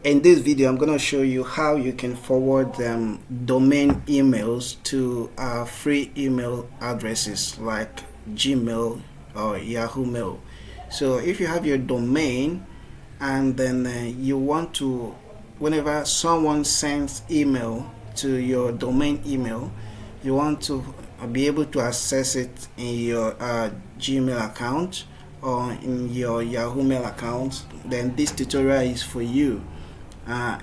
In this video, I'm going to show you how you can forward domain emails to free email addresses like Gmail or Yahoo Mail. So if you have your domain and then you want to, whenever someone sends email to your domain email, you want to be able to access it in your Gmail account or in your Yahoo Mail account, then this tutorial is for you.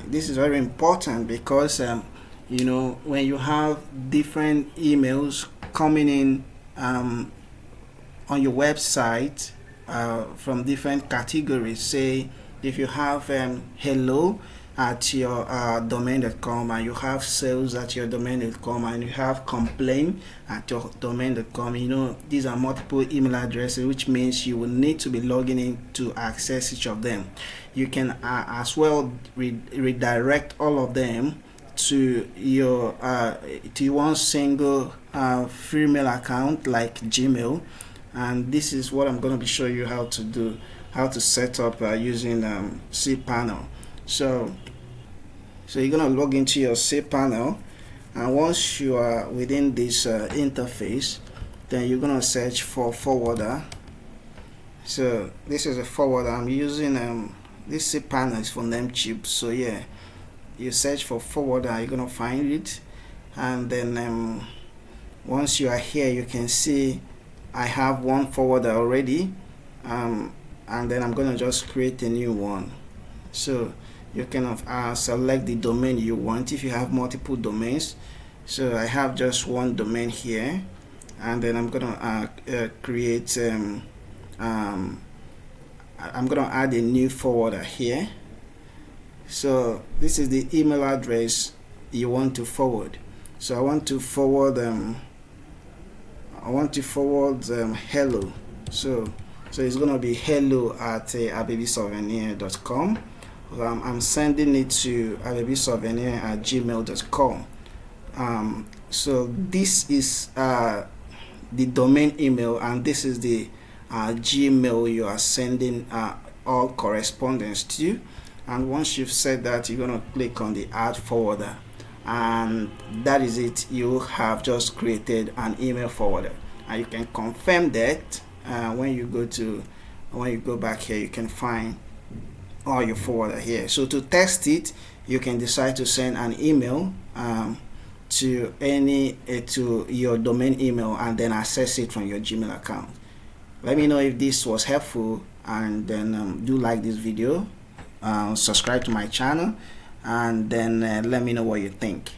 This is very important because you know, when you have different emails coming in on your website from different categories, say if you have hello at your domain.com, and you have sales at your domain.com, and you have complaint at your domain.com, you know, these are multiple email addresses, which means you will need to be logging in to access each of them. You can as well redirect all of them to your to one single free mail account like Gmail, and this is what I'm going to be showing you how to do, how to set up using Cpanel. So you're going to log into your Cpanel, and once you are within this interface, then you're going to search for forwarder. So this is a forwarder. I'm using this Cpanel is for Namecheap. So yeah, you search for forwarder, you're going to find it, and then once you are here, you can see I have one forwarder already, and then I'm going to just create a new one. So you can select the domain you want if you have multiple domains. So I have just one domain here, and then I'm gonna create I'm gonna add a new forwarder here. So this is the email address you want to forward. So I want to forward hello. So it's gonna be hello at abebisouvenir.com. I'm sending it to abebisouvenir@gmail.com. So this is the domain email, and this is the Gmail you are sending all correspondence to. And once you've said that, you're going to click on the add forwarder, and that is it. You have just created an email forwarder, and you can confirm that when you go back here, you can find all your forwarder here. So to test it, you can decide to send an email to your domain email and then access it from your Gmail account. Let me know if this was helpful, and then do like this video, subscribe to my channel, and then let me know what you think.